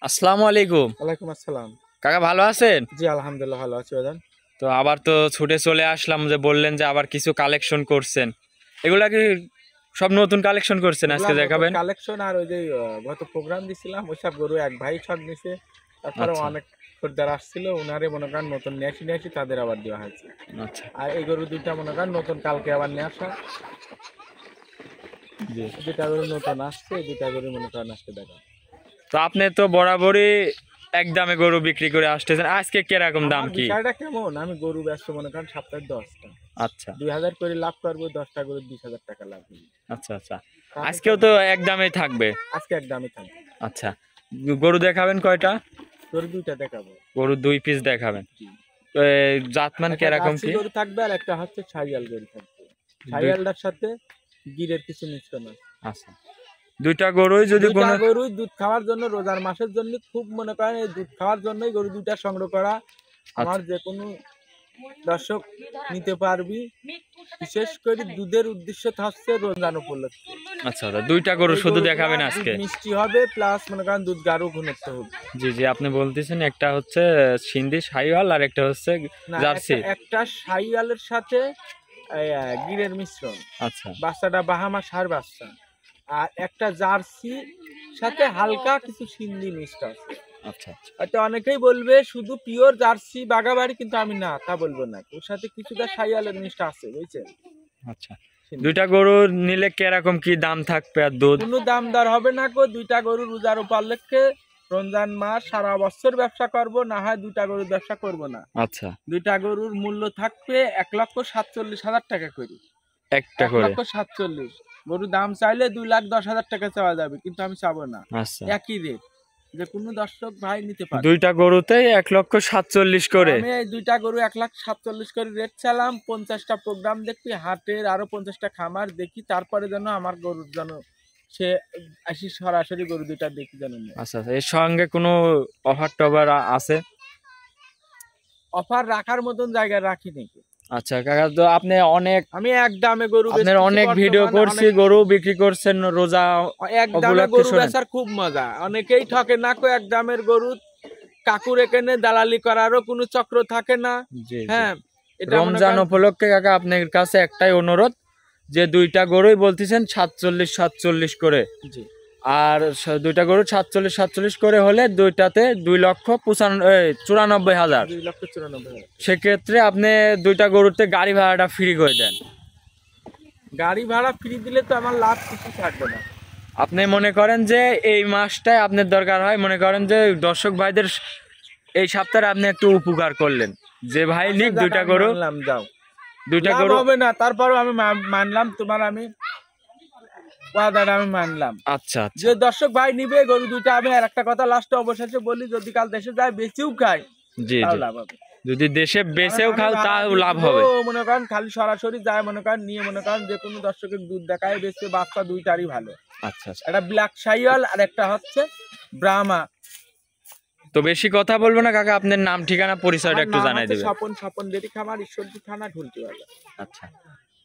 আসসালামু আলাইকুম। ওয়ালাইকুম আসসালাম। কাকা ভালো আছেন? জি আলহামদুলিল্লাহ ভালো আছি বাজান। তো আবার তো ছুটে চলে আসলাম, যে বললেন যে আবার কিছু কালেকশন করছেন, এগুলা কি সব নতুন কালেকশন করছেন? আজকে দেখাবেন কালেকশন। আর ওই যে গত প্রোগ্রাম দিছিলাম ওইসব গরু এক ভাই ছক দিছে, তারপরে আচ্ছা অনেক খরিদ্দার আসছিল, ওনারে মনে করেন নতুন নিয়ে আসি তাদের আবার দেওয়া হয়েছে। আচ্ছা আর এই গরু দুইটা মনে করেন নতুন কালকে আবার নিয়ে আসা, জি। দুইটা গরু নতুন আসছে, এই দুইটা গরু মনে করেন আজকে দেখা। তো আপনি তো বরাবরই এক দামে গরু বিক্রি করে আসতেছেন, আজকে কিরকম দাম কি? বিষয়টা কেমন, আমি গরু ব্যস্ত মনে করেন সপ্তাহে 10টা। আচ্ছা 2000 করে লাভ করবো, 10টা গরু 20,000 টাকা লাভ হবে। আচ্ছা আচ্ছা, আজকেও তো এক দামেই থাকবে? আজকে এক দামে থাকবে। আচ্ছা, গরু দেখাবেন কয়টা? গরু দুইটা দেখাবো। গরু 2 পিস দেখাবেন। তো জাতমান কিরকম কি? গরু থাকবে আর একটা হচ্ছে ছাইয়াল গরু থাকবে। ছাইয়ালটার সাথে গিরের কিছু মিশ্রণ আছে। আচ্ছা, দুইটা গরুই যদি কোনো গরুই দুধ খাওয়ার জন্য, রোজার মাসের জন্য খুব মনে করেন এই দুধ খাওয়ার জন্যই গরু দুইটা সংগ্রহ করা। আমার যে কোনো দর্শক নিতে পারবি, বিশেষ করে দুধের উদ্দেশ্য থাকছে রমজান উপলক্ষে। আচ্ছা আচ্ছা, দুইটা গরু শুধু দেখাবেন আজকে? মিষ্টি হবে প্লাস মনে করেন দুধ গাঢ় ঘনত্ব হবে। জি জি, আপনি বলতেছেন একটা হচ্ছে সিন্ধি শাহিওয়াল আর একটা হচ্ছে জার্সি। একটা শাহিওয়ালের সাথে গিরের মিশ্রণ। আচ্ছা, বাচ্চাটা বাহামা ষাঁড় বাচ্চা। আর একটা জার্সি সাথে হালকা কিছু সিন্ধি মিক্সড আছে। আচ্ছা আচ্ছা, হয়তো অনেকেই বলবে শুধু পিওর জার্সি বাগাবাড়ি, কিন্তু আমি না তা বলবো না, ওর সাথে কিছুটা শাহিওয়ালের মিক্সড আছে, বুঝছেন? আচ্ছা, দুইটা গরু নিলে কিরকম কি দাম থাকবে? আর দুধ কোনো দাম দর হবে না গো, দুইটা গরু রোজার উপলক্ষে রমজান মাস সারা বছর ব্যবসা করব, না হয় দুইটা গরুর ব্যবসা করব না। আচ্ছা, দুইটা গরুর মূল্য থাকবে 1,47,000 টাকা করে। একটা করে 1,47,000। গরুর দাম চাইলে 2,10,000 টাকা চাওয়া যাবে, কিন্তু আমি চাবো না। আচ্ছা, একই রেট, যে কোনো দর্শক ভাই নিতে পারে। দুইটা গরুতেই 1,47,000 করে? আমি এই দুইটা গরু 1,47,000 করে রেট চালাম। 50টা প্রোগ্রাম দেখি, হাটের আরো 50টা খামার দেখি, তারপরে যেন আমার গরুর জন্য সে আসি সরাসরি গরু দুইটা দেখি যেন। আচ্ছা আচ্ছা, এর সঙ্গে কোনো অফার টফার আছে? অফার রাখার মতন জায়গায় রাখি নাকি? আচ্ছা কাকা, তো আপনি অনেক, আমি এক দামে গরু আপনার অনেক ভিডিও করছি, গরু বিক্রি করছেন রোজা এক দামে গরু বেচার খুব মজা। অনেকেই ঠকে না কো এক দামের গরু, কাকুর এখানে দালালি করারও কোনো চক্র থাকে না। হ্যাঁ, রমজান উপলক্ষে কাকা আপনার কাছে একটাই অনুরোধ, যে দুইটা গরুই বলতেছেন 47,47 করে, আর দুইটা গরু 47,47 করে হলে দুইটাতে 2,94,000। সেক্ষেত্রে আপনি দুইটা গরুতে গাড়ি ভাড়াটা ফ্রি করে দেন। গাড়ি ভাড়া ফ্রি দিলে তো আমার লাভ কিছু থাকবে না। আপনি মনে করেন যে এই মাসটায় আপনার দরকার হয়, মনে করেন যে দর্শক ভাইদের এই সপ্তাহে আপনি একটু উপকার করলেন, যে ভাই নিক দুইটা গরু, যাও দুইটা গরু হবে না, তারপরও আমি মানলাম তোমার, আমি আমি মানলাম। আচ্ছা, যে দর্শক ভাই নিবে গরু দুইটা, আমি আর একটা কথা লাস্টে অবশেষে বলি, যদি কাল দেশে যায় বেচেও খাই, জি লাভ হবে। যদি দেশে বেচেও খাও তাও লাভ হবে। মনে করেন খালি সরাসরি যায় মনে করেন নিয়ে, মনে করেন যে কোনো দর্শকের দুধ দেখায় বেচে, বাচ্চা দুইটারই ভালো। আচ্ছা, একটা ব্ল্যাক শাহিওয়াল আর একটা হচ্ছে ব্রাহ্মা। তো বেশি কথা বলবো না কাকা, আপনার নাম ঠিকানা পরিচয়টা একটু জানাই দিবেন। স্বপন ডেরি খামার, ঈশ্বরদী থানা, ঢুলটি বাজার। আচ্ছা,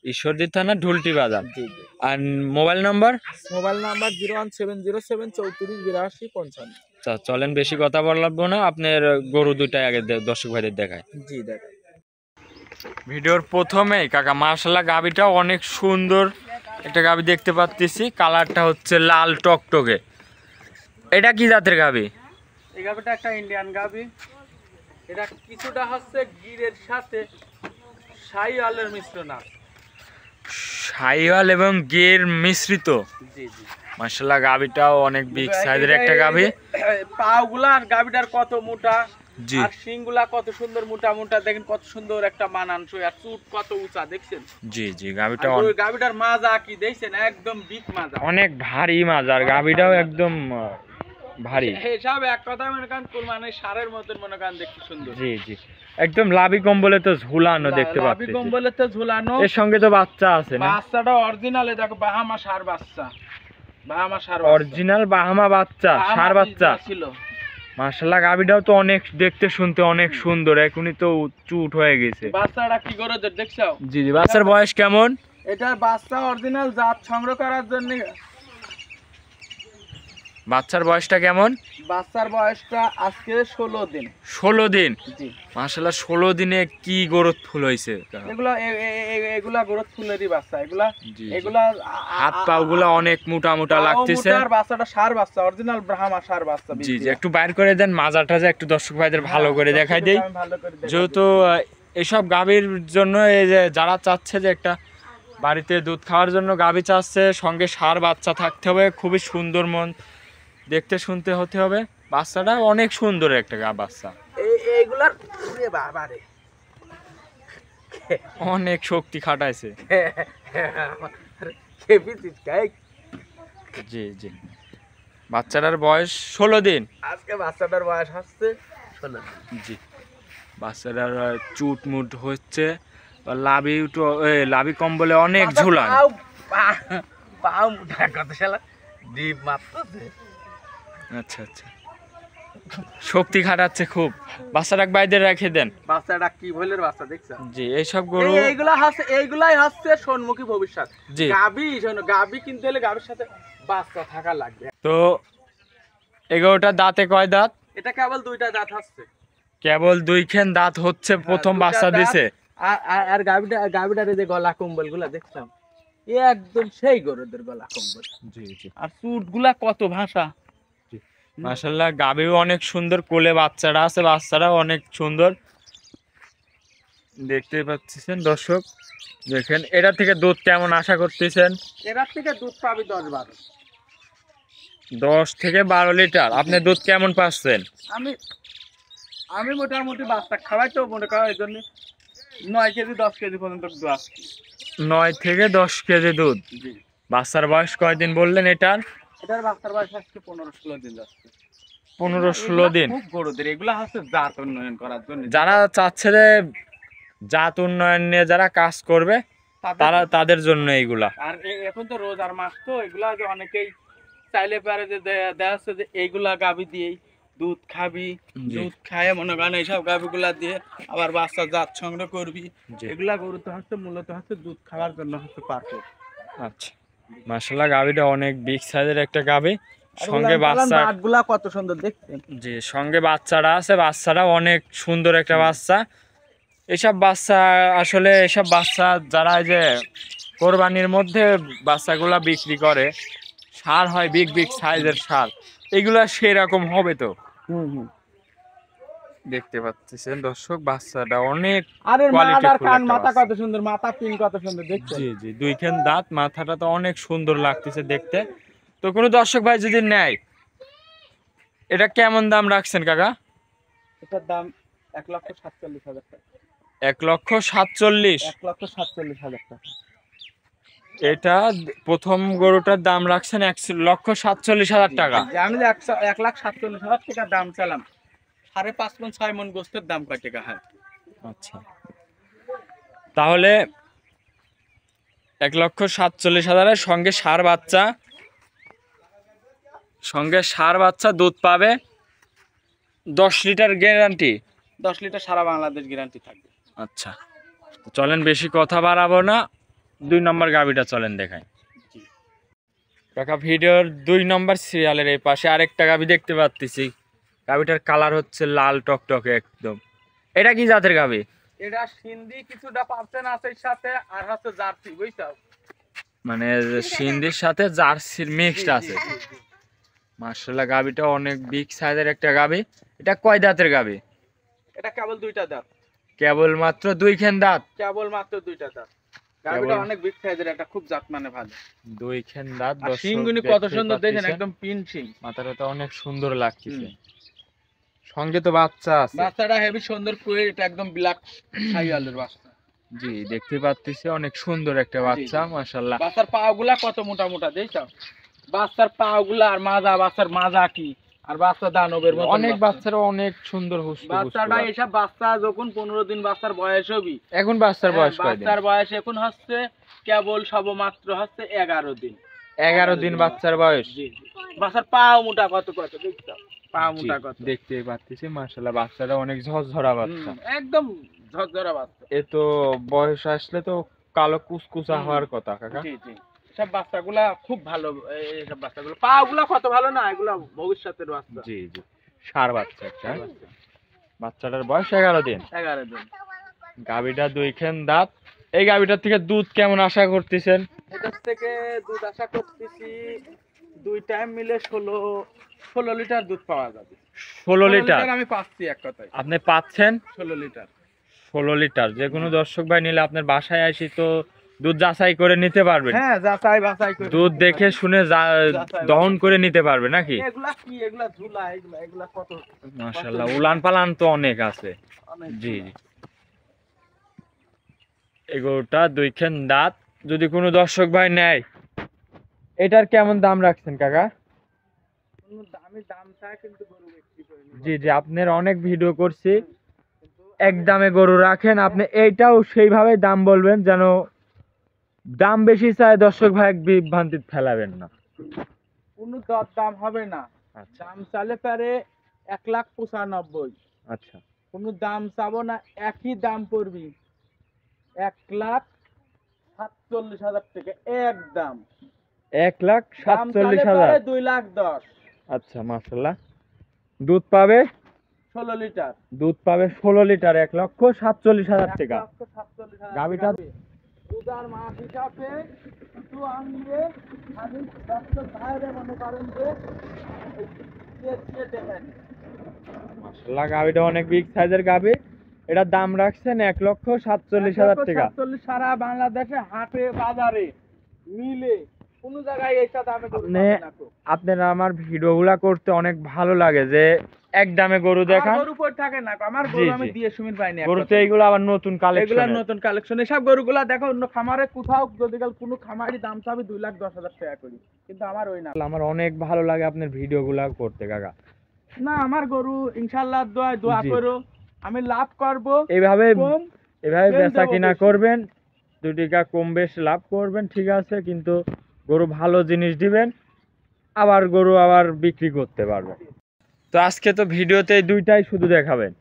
ঈশ্বরদী থানা, ঢুলটি বাজার। জি। আর মোবাইল নাম্বার? Mobile number 01707 34 82 55। আচ্ছা, চলেন বেশি কথা বলবো না, আপনার গরু দুইটাই আগে দর্শক ভাইদের দেখায়। জি দেখায়। ভিডিওর প্রথমেই কাকা মাশাআল্লাহ গাবিটা অনেক সুন্দর একটা গাবি দেখতে পাচ্ছি, কালারটা হচ্ছে লাল টকটকে। এটা কি জাতের গাবি? এই গাবিটা একটা ইন্ডিয়ান গাবি। এটা কিছুটা হচ্ছে গিরের সাথে শাহিওয়ালের মিশ্রণ আছে। শাহিওয়াল এবং গির মিশ্রিত। জি। মাশাআল্লাহ গাবিটাও অনেক বিগ সাইজের একটা গাবি। পাগুলা আর গাবিটার কত মোটা, আর শিংগুলা কত সুন্দর মোটা মোটা, দেখেন কত সুন্দর একটা মানানসই, আর চুট কত উঁচা দেখছেন। জি, গাবিটার মাজা কি দেখছেন, একদম বিগ মাজা, অনেক ভারী মাজা, আর গাবিটাও একদম ভারী। সব এক কথায় মনে করেন কুরবানির ষাঁড়ের মতন মনে করেন দেখতে সুন্দর। জি জি, একদম লাভি কম্বলে তো ঝুলানো দেখতে পাচ্ছি। লাভি কম্বলে তো ঝুলানো। এর সঙ্গে তো বাচ্চা আছে না? বাচ্চাটা অরিজিনাল, দেখো বাহামা ষাঁড় বাচ্চা। বাহামা ষাঁড় অরিজিনাল বাহামা বাচ্চা, ষাঁড় বাচ্চা। মাশাআল্লাহ, গাবিটাও তো অনেক দেখতে শুনতে অনেক সুন্দর, এখনই তো চুট হয়ে গেছে। বাচ্চাটা কি করে দেখছো? জি জি, বাচ্চার বয়স কেমন? এটার বাচ্চা অরিজিনাল জাত সংগ্রহ করার জন্য। বাচ্চার বয়সটা কেমন? বাচ্চার বয়সটা আজকে 16 দিন। 16 দিন? জি মাশাআল্লাহ, 16 দিনে কি গ্রোথ ফুল হইছে? এগুলা গ্রোথ ফুলেরই বাচ্চা। এগুলা হাত পা গুলা অনেক মোটা মোটা লাগতেছে। আর বাচ্চাটা ষাঁড় বাচ্চা, অরিজিনাল ব্রাহ্মা ষাঁড় বাচ্চা। জি জি, একটু বাইর করে দেন মাজাটা, যে একটু দর্শক ভাইদের ভালো করে দেখাই দেই। যেহেতু এসব গাভীর জন্য, এই যে যারা চাচ্ছে যে একটা বাড়িতে দুধ খাওয়ার জন্য গাভী চাচ্ছে, সঙ্গে ষাঁড় বাচ্চা থাকতে হবে, খুবই সুন্দর মন দেখতে শুনতে হতে হবে। বাচ্চাটা অনেক সুন্দর একটা বাচ্চা। এইগুলার বাবারে অনেক শক্তি খাটাইছে। জি জি, বাচ্চাটার বয়স 16 দিন। আজকে বাচ্চাটার বয়স হচ্ছে 16। জি, বাচ্চাটার চুট মুট হচ্ছে, লাভি কম্বলে অনেক ঝুলান। আচ্ছা আচ্ছা, শক্তি খাটাচ্ছে খুব। বাচ্চাটা বাইরে রেখে দেন। বাচ্চাটা কি ভইলের বাচ্চা দেখছো? জি, এইসব গরু এইগুলাই হচ্ছে সম্মুখী ভবিষ্যৎ। জি, গাবি কিনতে হলে গাবির সাথে বাচ্চা থাকা লাগবে। তো এগারোটা দাঁতে কয় দাঁত? এটা কেবল 2টা দাঁত হচ্ছে। কেবল 2 দাঁত হচ্ছে, প্রথম বাচ্চা দিছে। আর গাবিটার যে গলা কম্বল গুলা দেখছো, একদম সেই গরুদের গলা কম্বল। জি জি, আর চুট গুলা কত ভাষা। মাশাআল্লাহ, গাবিও অনেক সুন্দর, কোলে বাচ্চারা আছে, বাচ্চারাও অনেক সুন্দর দেখতে পাচ্ছেন দর্শক। দেখেন, এটা থেকে দুধ কেমন আশা করতেছেন? এরা থেকে দুধ পাবি 10-12। 10 থেকে 12 লিটার। আপনি দুধ কেমন পাচ্ছেন? আমি মোটামুটি বাচ্চা খাওয়াই তো মনে করা, এই জন্য 9 কেজি 10 কেজি পর্যন্ত দুধ আসছে। 9 থেকে 10 কেজি দুধ। বাচ্চার বয়স কয়দিন বললেন এটার? এটার বাচ্চার বয়স আজকে 15-16 দিন যাচ্ছে। 15-16 দিন। খুব গরুদের এগুলা হচ্ছে জাত উন্নয়ন করার জন্য। যারা চাচ্ছে যে জাত উন্নয়ন নিয়ে যারা কাজ করবে, তাদের জন্য এইগুলা। আর এখন তো রোজার মাস, তো এগুলা যে অনেকেই চাইলে পারে যে দেখা যাচ্ছে যে এইগুলা গাভী দিয়েই দুধ খাবি, দুধ খায় মনে করেন এইসব গাভীগুলা দিয়ে আবার বাচ্চা জাত সংগ্রহ করবি। এগুলা গরু তো হচ্ছে মূলত হচ্ছে দুধ খাওয়ার জন্য হচ্ছে পারফেক্ট। আচ্ছা, মাশাআল্লাহ, গাভীটা অনেক বিগ সাইজের একটা গাভী, সঙ্গে বাচ্চাগুলা কত সুন্দর দেখতে। জি, সঙ্গে বাচ্চারা আছে, বাচ্চারাও অনেক সুন্দর একটা বাচ্চা। এসব বাচ্চা আসলে, এসব বাচ্চা যারা এই যে কোরবানির মধ্যে বাচ্চাগুলা বিক্রি করে, ষাঁড় হয় বিগ বিগ সাইজের ষাঁড়, এগুলা সেরকম হবে তো। দেখতে পাচ্ছেন দর্শক, বাচ্চাটা অনেক মাথা কত সুন্দর, মাথা পিন কত সুন্দর দেখতে। জি জি, 2 দাঁত, মাথাটা তো অনেক সুন্দর লাগতেছে দেখতে। তো কোনো দর্শক ভাই যদি নেয়, এটা কেমন দাম রাখছেন কাকা? এটার দাম 1,47,000 টাকা। 1,47,000? 1,47,000 টাকা। এটা প্রথম গরুটার দাম রাখছেন 1,47,000 টাকা। আমি 1,47,000 টাকা দাম চালাম। 5.5 মণ 6 মণ গোস্তের দাম কয় টাকা হয়? আচ্ছা, তাহলে 1,47,000 সঙ্গে ষাঁড় বাচ্চা দুধ পাবে 10 লিটার গ্যারান্টি। 10 লিটার সারা বাংলাদেশ গ্যারান্টি থাকবে। আচ্ছা, চলেন বেশি কথা বাড়াবো না, 2 নম্বর গাবিটা চলেন দেখাই। কাকা, ভিডিওর 2 নম্বর সিরিয়ালের এই পাশে আরেকটা গাবি দেখতে পাচ্ছি। গাবিটার কালার হচ্ছে লাল টকটকে একদম। এটা কি জাতের গাবি? এটা সিন্ধি কিছুটা পার্সেন্ট আছে সাথে, আর হচ্ছে জার্সি, বুঝছো? মানে সিন্ধির সাথে জার্সির মিক্সড আছে। মাশাআল্লাহ, গাবিটা অনেক বিগ সাইজের একটা গাবি। এটা কয় দাঁতের গাবি? এটা কেবল 2টা দাঁত। কেবল মাত্র 2 দাঁত? কেবল মাত্র 2টা দাঁত। গাবিটা অনেক বিগ সাইজের, একটা খুব জাত মানে ভালো। 2 দাঁত। আর শিংগুনি কত সুন্দর দেখেন, একদম পিন শিং। মাথাটা তো অনেক সুন্দর লাগতেছে। সঙ্গে তো বাচ্চা আছে। বাচ্চাটা হেভি সুন্দর করে, এটা একদম ব্ল্যাক শাইওয়ালের বাচ্চা। জি, দেখতে পাচ্ছি অনেক সুন্দর একটা বাচ্চা। মাশাআল্লাহ, বাচ্চার পাগুলা কত মোটা মোটা দেখছো? বাচ্চার পাগুলা আর মাজা, বাচ্চার মাজা কি আর বাচ্চা দানবের মতো অনেক বাচ্চারা অনেক সুন্দর হুষ্ট বাচ্চাটা এসব বাচ্চা যখন 15 দিন বাচ্চার বয়স হবে, এখন বাচ্চার বয়স কয়দিন? বাচ্চার বয়স এখন হচ্ছে কেবল সবেমাত্র হচ্ছে 11 দিন। 11 দিন বাচ্চার বয়স। জি জি। বাচ্চার পাও মোটা কত কত দেখছো, পাও মোটা কত দেখতে পাচ্ছি মাশাআল্লাহ, বাচ্চাটা অনেক ঝরঝরা বাচ্চা, একদম ঝরঝরা বাচ্চা। এ তো বয়স আসলে তো কালো কুচকুচা হওয়ার কথা কাকা। জি জি, সব বাচ্চাগুলা খুব ভালো, এইসব বাচ্চাগুলো পাগুলা কত ভালো না, এগুলা ভবিষ্যতের বাচ্চা। জি জি, ষাঁড় বাচ্চা একটা। বাচ্চাটার বয়স 11 দিন। 11 দিন। গাভীটা 2 খান দাঁত। এই গাভীটার থেকে দুধ কেমন আশা করতেছেন? এটার থেকে দুধ আশা করতেছি 2 টাইম মিলে 16 লিটার দুধ পাওয়া যাবে। 16 লিটার আমি পাচ্ছি এক কথায়। আপনি পাচ্ছেন 16 লিটার। 16 লিটার। যে কোনো দর্শক ভাই নিলে আপনার বাসায় আসি তো দুধ যাচাই করে নিতে পারবেন। হ্যাঁ, যাচাই বাছাই করে দুধ দেখে শুনে দহন করে নিতে পারবে নাকি? এগুলা কি, এগুলা ঝুলা, এগুলা কত মাশাআল্লাহ, উলান পালান তো অনেক আছে। জি জি, এগুলোটা 2 খান দাঁত। যদি কোনো দর্শক ভাই নেয়, এটার কেমন দাম রাখছেন কাকা? আমি দাম চাই কিন্তু গরু বিক্রি করি না। জি জি, আপনার অনেক ভিডিও করছি, এক দামে গরু রাখেন। আপনি এইটাও সেইভাবে দাম বলবেন যেন দাম বেশি চায় দর্শক ভাই বিভ্রান্তি ফেলাবেন না। কোনো দাম হবে না। দাম চালে পারে 1,95,000। আচ্ছা, কোনো দাম চাবো না, একই দাম পড়বি 1,47,000 টাকা একদম। 1,47,000। 2,10,000। আচ্ছা, মাশাআল্লাহ। দুধ পাবে 16 লিটার। দুধ পাবে 16 লিটার, 1,47,000 টাকা। 1,47,000 গাভীটা রোজার মাস হিসাবে শুধু আনবে, আমি দর্শক ভাইরে মনে করেন যে দেখেন মাশাআল্লাহ, গাভীটা অনেক বিগ সাইজের গাভী। এটার দাম রাখছেন 1,47,000 টাকা। 1,47,000 সারা বাংলাদেশে হাটে বাজারে মিলে কোন জায়গায় এইটা দামে গরু আপনি পাবে না তো। আপনারা আমার ভিডিওগুলা করতে অনেক ভালো লাগে যে এক দামে গরু দেখান। আমার গরু পড়ে থাকে না, আমার গরু আমি দিয়ে সুমির পাইনি। গরুতে এইগুলো আবার নতুন কালেকশন, এগুলা নতুন কালেকশন। এসব গরুগুলা দেখো অন্য খামারে কোথাও যদি কোনো খামারি দাম চাবে 2,10,000 টাকা করি, কিন্তু আমার ওই না। আমার অনেক ভালো লাগে আপনার ভিডিওগুলা করতে কাকা। না, আমার গরু ইনশাআল্লাহ দোয়া করো, আমি লাভ করব। এইভাবে কম বেচা কিনা করবেন, 2 টাকা কম বেশ লাভ করবেন, ঠিক আছে, কিন্তু গরু ভালো জিনিস দিবেন, আবার গরু আবার বিক্রি করতে পারবেন। তো আজকে তো ভিডিওতে 2টাই শুধু দেখাবেন।